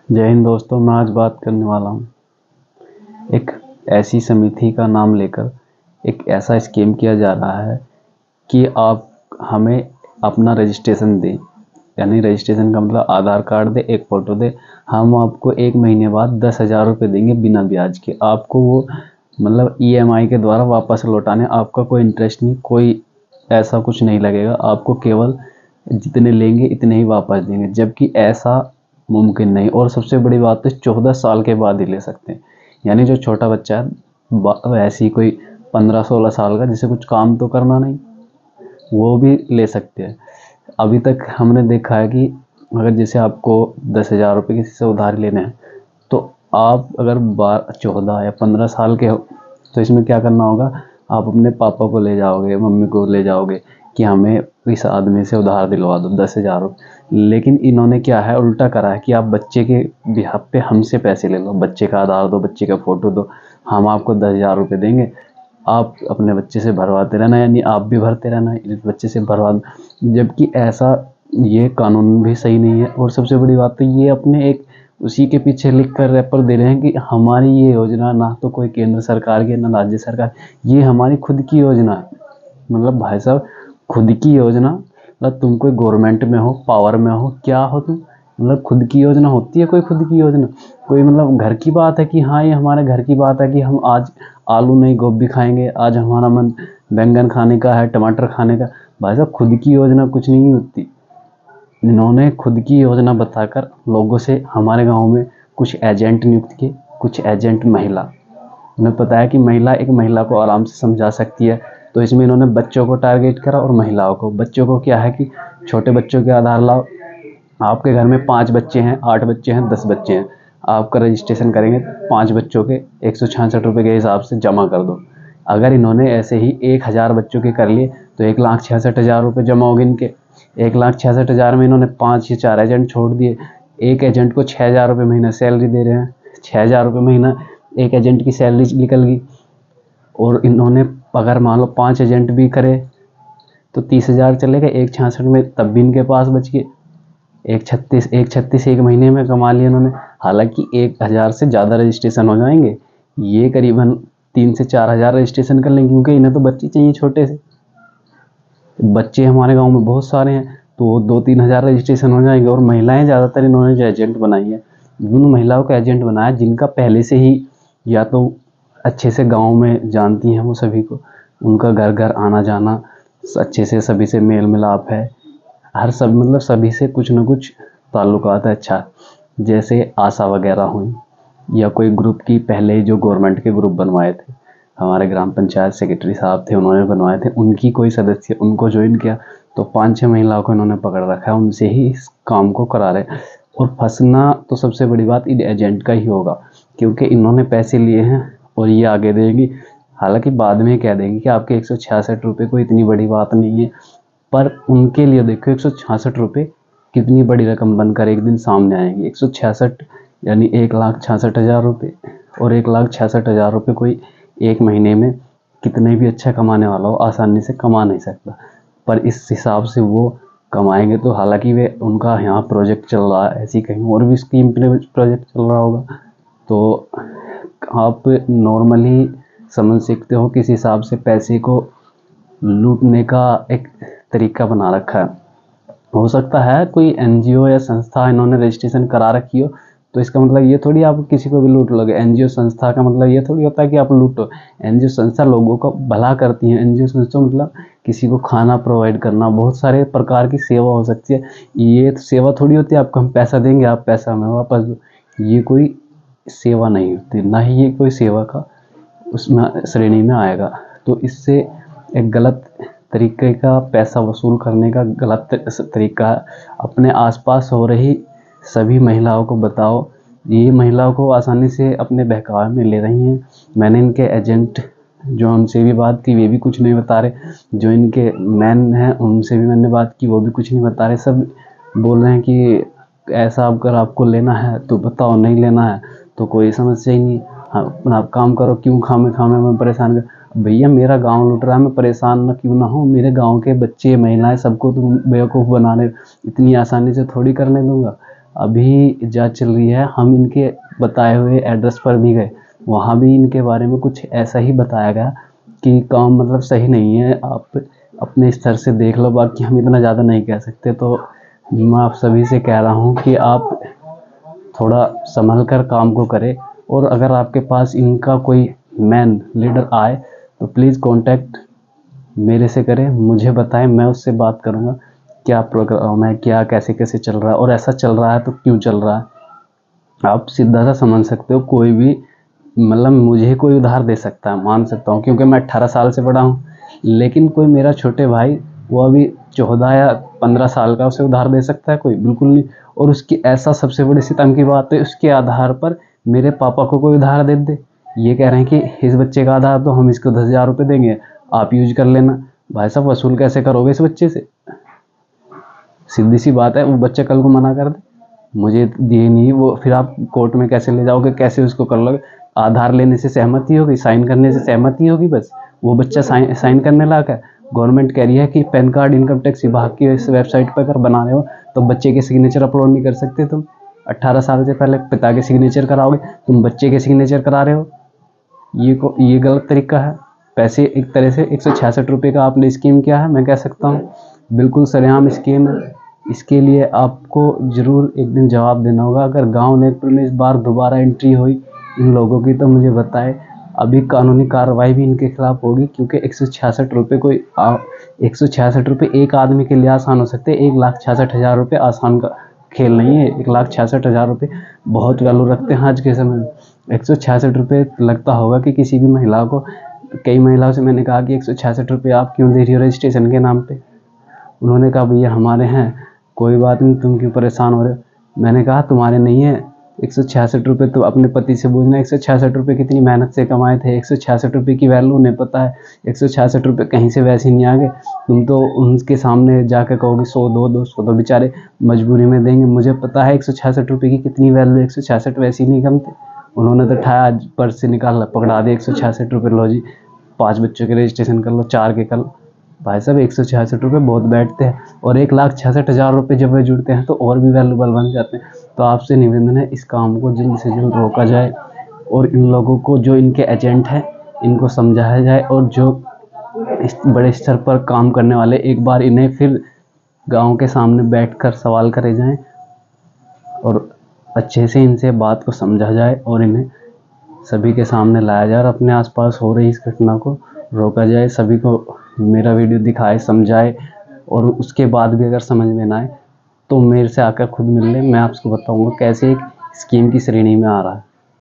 जय हिंद दोस्तों। मैं आज बात करने वाला हूँ एक ऐसी समिति का नाम लेकर। एक ऐसा स्कीम किया जा रहा है कि आप हमें अपना रजिस्ट्रेशन दें, यानी रजिस्ट्रेशन का मतलब आधार कार्ड दे, एक फ़ोटो दे, हम आपको 1 महीने बाद 10,000 रुपये देंगे बिना ब्याज के। आपको वो मतलब ईएमआई के द्वारा वापस लौटाने, आपका कोई इंटरेस्ट नहीं, कोई ऐसा कुछ नहीं लगेगा। आपको केवल जितने लेंगे इतने ही वापस देंगे, जबकि ऐसा मुमकिन नहीं। और सबसे बड़ी बात है, 14 साल के बाद ही ले सकते हैं। यानी जो छोटा बच्चा है, ऐसी कोई 15-16 साल का, जिसे कुछ काम तो करना नहीं, वो भी ले सकते हैं। अभी तक हमने देखा है कि अगर जैसे आपको 10,000 रुपये किसी से उधार लेने हैं, तो आप अगर 14 या 15 साल के हो, तो इसमें क्या करना होगा, आप अपने पापा को ले जाओगे, मम्मी को ले जाओगे कि हमें इस आदमी से उधार दिलवा दो 10,000 रुपये। लेकिन इन्होंने क्या है, उल्टा करा है कि आप बच्चे के बिहाफ पे हमसे पैसे ले लो, बच्चे का आधार दो, बच्चे का फ़ोटो दो, हम आपको 10,000 रुपये देंगे, आप अपने बच्चे से भरवाते रहना, यानी आप भी भरते रहना, इस बच्चे से भरवा। जबकि ऐसा ये कानून भी सही नहीं है। और सबसे बड़ी बात तो ये अपने एक उसी के पीछे लिख कर रैपर दे रहे हैं कि हमारी ये योजना ना तो कोई केंद्र सरकार की ना राज्य सरकार, ये हमारी खुद की योजना है। मतलब भाई साहब, खुद की योजना, मतलब तुम कोई गवर्नमेंट में हो, पावर में हो, क्या हो तुम, मतलब खुद की योजना होती है कोई? खुद की योजना कोई मतलब घर की बात है कि हाँ ये हमारे घर की बात है कि हम आज आलू नहीं गोभी खाएंगे, आज हमारा मन बैंगन खाने का है, टमाटर खाने का। भाई साहब, खुद की योजना कुछ नहीं होती। इन्होंने खुद की योजना बताकर लोगों से हमारे गांव में कुछ एजेंट नियुक्त किए, कुछ एजेंट महिला। उन्हें पता है कि महिला एक महिला को आराम से समझा सकती है, तो इसमें इन्होंने बच्चों को टारगेट करा और महिलाओं को। बच्चों को क्या है कि छोटे बच्चों के आधार लाओ, आपके घर में 5 बच्चे हैं, 8 बच्चे हैं, 10 बच्चे हैं, आपका रजिस्ट्रेशन करेंगे 5 बच्चों के 166 रुपये के हिसाब से जमा कर दो। अगर इन्होंने ऐसे ही 1,000 बच्चों के कर लिए तो 1,66,000 रुपये जमा होंगे इनके। 1,66,000 में इन्होंने 5 या 4 एजेंट छोड़ दिए। एक एजेंट को 6,000 रुपये महीना सैलरी दे रहे हैं। 6,000 रुपये महीना एक एजेंट की सैलरी निकल गई। और इन्होंने अगर मान लो 5 एजेंट भी करे तो 30,000 चले गए, 1,66 में तब भी इनके पास बच गए। 1,36 एक महीने में कमा लिया इन्होंने। हालांकि 1,000 से ज़्यादा रजिस्ट्रेशन हो जाएंगे, ये करीबन 3 से 4,000 रजिस्ट्रेशन कर लेंगे, क्योंकि इन्हें तो बच्चे चाहिए छोटे से। बच्चे हमारे गांव में बहुत सारे हैं, तो 2-3 हज़ार रजिस्ट्रेशन हो जाएंगे। और महिलाएं ज़्यादातर इन्होंने जो एजेंट बनाई है, उन महिलाओं को एजेंट बनाया जिनका पहले से ही या तो अच्छे से गांव में जानती हैं वो सभी को, उनका घर घर आना जाना अच्छे से, सभी से मेल मिलाप है, हर सब मतलब सभी से कुछ न कुछ ताल्लुकात है अच्छा। जैसे आशा वगैरह हुई, या कोई ग्रुप की, पहले जो गवर्नमेंट के ग्रुप बनवाए थे, हमारे ग्राम पंचायत सेक्रेटरी साहब थे, उन्होंने बनवाए थे, उनकी कोई सदस्य उनको ज्वाइन किया, तो 5-6 महिलाओं को इन्होंने पकड़ रखा है, उनसे ही इस काम को करा रहे। और फंसना तो सबसे बड़ी बात इन एजेंट का ही होगा, क्योंकि इन्होंने पैसे लिए हैं और ये आगे देंगी। हालांकि बाद में कह देंगे कि आपके 166 रुपये कोई इतनी बड़ी बात नहीं है, पर उनके लिए देखो 166 रुपये कितनी बड़ी रकम बनकर एक दिन सामने आएगी। 166 यानी 1,66,000 रुपये, और 1,66,000 रुपये कोई एक महीने में कितने भी अच्छा कमाने वाला हो आसानी से कमा नहीं सकता। पर इस हिसाब से वो कमाएंगे तो, हालांकि वे उनका यहाँ प्रोजेक्ट चल रहा है, ऐसी कहीं और भी स्कीम पे प्रोजेक्ट चल रहा होगा, तो आप नॉर्मली समझ सकते हो किस हिसाब से पैसे को लूटने का एक तरीका बना रखा है। हो सकता है कोई एनजीओ या संस्था इन्होंने रजिस्ट्रेशन करा रखी हो, तो इसका मतलब ये थोड़ी आप किसी को भी लूट लोगे। एनजीओ संस्था का मतलब ये थोड़ी होता है कि आप लूटो। एनजीओ संस्था लोगों का भला करती है। एनजीओ संस्था मतलब किसी को खाना प्रोवाइड करना, बहुत सारे प्रकार की सेवा हो सकती है। ये तो सेवा थोड़ी होती है आपको हम पैसा देंगे, आप पैसा हमें वापस दो, ये कोई सेवा नहीं होती, ना ही ये कोई सेवा का उसमें श्रेणी में आएगा। तो इससे एक गलत तरीके का पैसा वसूल करने का गलत तरीका है। अपने आसपास हो रही सभी महिलाओं को बताओ, ये महिलाओं को आसानी से अपने बहकावे में ले रही हैं। मैंने इनके एजेंट जो उनसे भी बात की, वे भी कुछ नहीं बता रहे। जो इनके मैन हैं उनसे भी मैंने बात की, वो भी कुछ नहीं बता रहे। सब बोल रहे हैं कि ऐसा अगर आपको लेना है तो बताओ, नहीं लेना है तो कोई समस्या ही नहीं, हाँ अपना काम करो, क्यों खामे खामे में परेशान कर। भैया मेरा गांव लूट रहा है, मैं परेशान ना क्यों ना हो, मेरे गांव के बच्चे महिलाएं सबको तुम बेवकूफ़ बनाने इतनी आसानी से थोड़ी करने दूंगा। अभी जांच चल रही है। हम इनके बताए हुए एड्रेस पर भी गए, वहाँ भी इनके बारे में कुछ ऐसा ही बताया गया कि काम मतलब सही नहीं है, आप अपने स्तर से देख लो, बाकी हम इतना ज़्यादा नहीं कह सकते। तो मैं आप सभी से कह रहा हूँ कि आप थोड़ा संभल कर काम को करें, और अगर आपके पास इनका कोई मैन लीडर आए तो प्लीज़ कांटेक्ट मेरे से करें, मुझे बताएं, मैं उससे बात करूँगा क्या प्रोग्राम है, क्या कैसे कैसे चल रहा है, और ऐसा चल रहा है तो क्यों चल रहा है। आप सीधा सा समझ सकते हो, कोई भी मतलब मुझे कोई उधार दे सकता है, मान सकता हूँ, क्योंकि मैं 18 साल से बड़ा हूँ। लेकिन कोई मेरा छोटे भाई, वो अभी 14 या 15 साल का, उसे उधार दे सकता है कोई? बिल्कुल नहीं। और उसकी ऐसा सबसे बड़ी सितम की बात है, उसके आधार पर मेरे पापा को कोई उधार दे दे। ये कह रहे हैं कि इस बच्चे का आधार तो हम इसको 10,000 रुपये देंगे, आप यूज कर लेना। भाई साहब, वसूल कैसे करोगे इस बच्चे से? सीधी सी बात है, वो बच्चा कल को मना कर दे, मुझे दिए नहीं, वो फिर आप कोर्ट में कैसे ले जाओगे, कैसे उसको कर लोगे? आधार लेने से सहमति होगी, साइन करने से सहमति होगी, बस वो बच्चा साइन करने लायक है? गवर्नमेंट कह रही है कि पैन कार्ड इनकम टैक्स विभाग की इस वेबसाइट पर अगर बना रहे हो तो बच्चे के सिग्नेचर अपलोड नहीं कर सकते तुम। 18 साल से पहले पिता के सिग्नेचर कराओगे, तुम बच्चे के सिग्नेचर करा रहे हो। ये गलत तरीका है। पैसे एक तरह से 166 रुपये का आपने स्कीम किया है, मैं कह सकता हूँ बिल्कुल सरेआम स्कीम है। इसके लिए आपको ज़रूर एक दिन जवाब देना होगा। अगर गांव नेकपुर में इस बार दोबारा एंट्री हुई इन लोगों की तो मुझे बताए, अभी कानूनी कार्रवाई भी इनके खिलाफ होगी, क्योंकि 166 रुपये कोई 166 रुपये एक आदमी के लिए आसान हो सकते हैं, 1,66,000 रुपये आसान का खेल नहीं है। 1,66,000 रुपये बहुत वैल्यू रखते हैं आज के समय में। 166 रुपये लगता होगा कि किसी भी महिला को, कई महिलाओं से मैंने कहा कि 166 रुपये आप क्यों दे रही हो रजिस्ट्रेशन के नाम पे? उन्होंने कहा भैया हमारे हैं, कोई बात नहीं, तुम क्यों परेशान हो रहे हो? मैंने कहा तुम्हारे नहीं है 166 रुपये, तो अपने पति से पूछना 166 रुपये कितनी मेहनत से कमाए थे। 166 रुपये की वैल्यू उन्हें पता है। 166 रुपये कहीं से वैसे नहीं आ गए, तुम तो उनके सामने जाकर कहोगे 100 दो 200, तो बेचारे मजबूरी में देंगे। मुझे पता है 166 रुपये की कितनी वैल्यू, 166 वैसे ही नहीं कमते। उन्होंने तो ठाया, पर्स से निकाला, पकड़ा दिया 166 रुपये, लो जी 5 बच्चों के रजिस्ट्रेशन कर लो, 4 के कर लो। भाई साहब 166 रुपये बहुत बैठते हैं, और 1,66,000 रुपये जब वे जुड़ते हैं तो और भी वैल्यूबल बन जाते हैं। तो आपसे निवेदन है, इस काम को जल्द से जल्द रोका जाए, और इन लोगों को, जो इनके एजेंट हैं, इनको समझाया जाए, और जो इस बड़े स्तर पर काम करने वाले, एक बार इन्हें फिर गांव के सामने बैठकर सवाल करे जाएं, और अच्छे से इनसे बात को समझा जाए, और इन्हें सभी के सामने लाया जाए, और अपने आसपास हो रही इस घटना को रोका जाए। सभी को मेरा वीडियो दिखाए, समझाए, और उसके बाद भी अगर समझ में ना आए तो मेरे से आकर खुद मिल ले, मैं आपको बताऊंगा कैसे एक स्कीम की श्रेणी में आ रहा है।